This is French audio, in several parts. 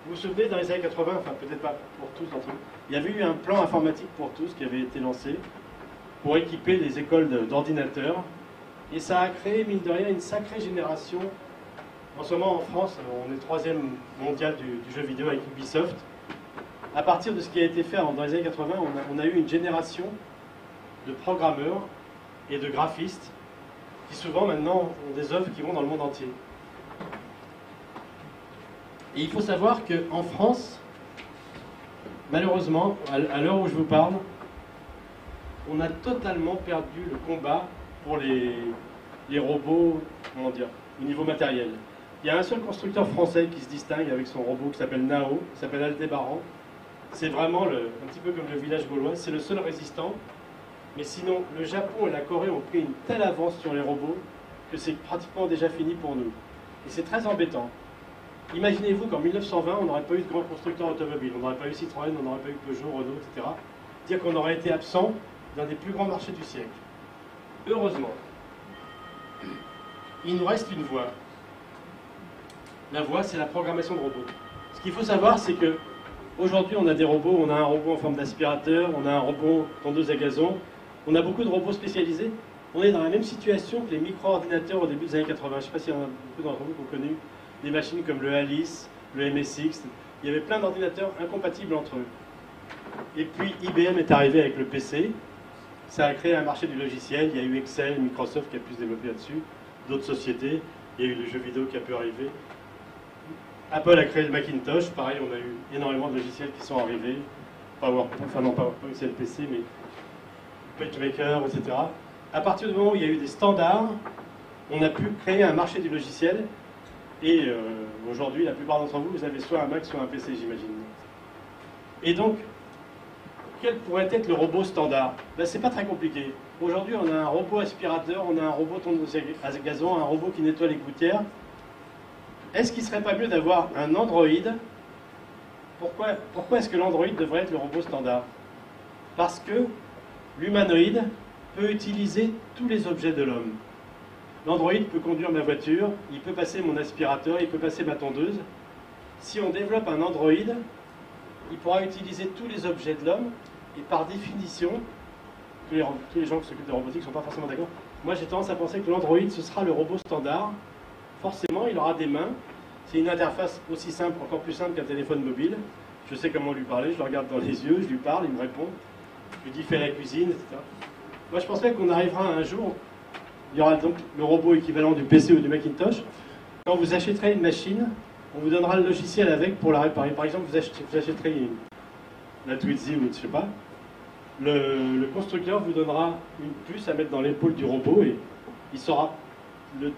Vous vous souvenez, dans les années 80, enfin peut-être pas pour tous d'entre vous, il y avait eu un plan informatique pour tous qui avait été lancé pour équiper les écoles d'ordinateurs. Et ça a créé, mine de rien, une sacrée génération. En ce moment, en France, on est troisième mondial du jeu vidéo avec Ubisoft. À partir de ce qui a été fait dans les années 80, on a eu une génération de programmeurs et de graphistes qui souvent maintenant ont des œuvres qui vont dans le monde entier. Et il faut savoir qu'en France, malheureusement, à l'heure où je vous parle, on a totalement perdu le combat pour les robots, comment dire, au niveau matériel. Il y a un seul constructeur français qui se distingue avec son robot qui s'appelle Nao, qui s'appelle Aldébaran. C'est vraiment un petit peu comme le village gaulois, c'est le seul résistant. Mais sinon, le Japon et la Corée ont pris une telle avance sur les robots que c'est pratiquement déjà fini pour nous. Et c'est très embêtant. Imaginez-vous qu'en 1920, on n'aurait pas eu de grands constructeurs automobiles, on n'aurait pas eu Citroën, on n'aurait pas eu Peugeot, Renault, etc. Dire qu'on aurait été absent d'un des plus grands marchés du siècle. Heureusement, il nous reste une voie. La voie, c'est la programmation de robots. Ce qu'il faut savoir, c'est que aujourd'hui, on a des robots, on a un robot en forme d'aspirateur, on a un robot tondeuse à gazon, on a beaucoup de robots spécialisés. On est dans la même situation que les micro-ordinateurs au début des années 80. Je ne sais pas s'il y en a beaucoup d'entre vous qui ont connu des machines comme le Alice, le MSX. Il y avait plein d'ordinateurs incompatibles entre eux. Et puis IBM est arrivé avec le PC. Ça a créé un marché du logiciel. Il y a eu Excel, Microsoft qui a pu se développer là-dessus, d'autres sociétés. Il y a eu le jeu vidéo qui a pu arriver. Apple a créé le Macintosh. Pareil, on a eu énormément de logiciels qui sont arrivés. PowerPoint, enfin non, pas c'est le PC, mais PageMaker, etc. À partir du moment où il y a eu des standards, on a pu créer un marché du logiciel. Et aujourd'hui, la plupart d'entre vous, vous avez soit un Mac, soit un PC, j'imagine. Et donc, quel pourrait être le robot standard? Ben, c'est pas très compliqué. Aujourd'hui, on a un robot aspirateur, on a un robot tondeuse à gazon, un robot qui nettoie les gouttières. Est-ce qu'il ne serait pas mieux d'avoir un Android? Pourquoi est-ce que l'Android devrait être le robot standard? Parce que l'humanoïde peut utiliser tous les objets de l'homme. L'Android peut conduire ma voiture, il peut passer mon aspirateur, il peut passer ma tondeuse. Si on développe un Android, il pourra utiliser tous les objets de l'homme, et par définition, tous les gens qui s'occupent de robotique ne sont pas forcément d'accord. Moi j'ai tendance à penser que l'Android, ce sera le robot standard. Forcément, il aura des mains. C'est une interface aussi simple, encore plus simple qu'un téléphone mobile. Je sais comment lui parler, je le regarde dans les yeux, je lui parle, il me répond. Je lui dis fais la cuisine, etc. Moi je penserais qu'on arrivera un jour. Il y aura donc le robot équivalent du PC ou du Macintosh. Quand vous achèterez une machine, on vous donnera le logiciel avec pour la réparer. Par exemple, vous achèterez la Twizy ou je ne sais pas. Le constructeur vous donnera une puce à mettre dans l'épaule du robot et il saura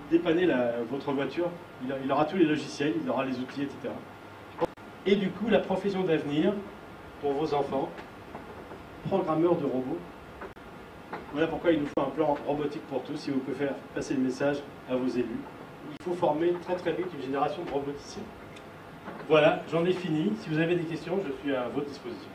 dépanner votre voiture. Il aura tous les logiciels, il aura les outils, etc. Et du coup, la profession d'avenir pour vos enfants, programmeurs de robots. Voilà pourquoi il nous faut un plan robotique pour tous, si vous pouvez faire passer le message à vos élus. Il faut former très très vite une génération de roboticiens. Voilà, j'en ai fini. Si vous avez des questions, je suis à votre disposition.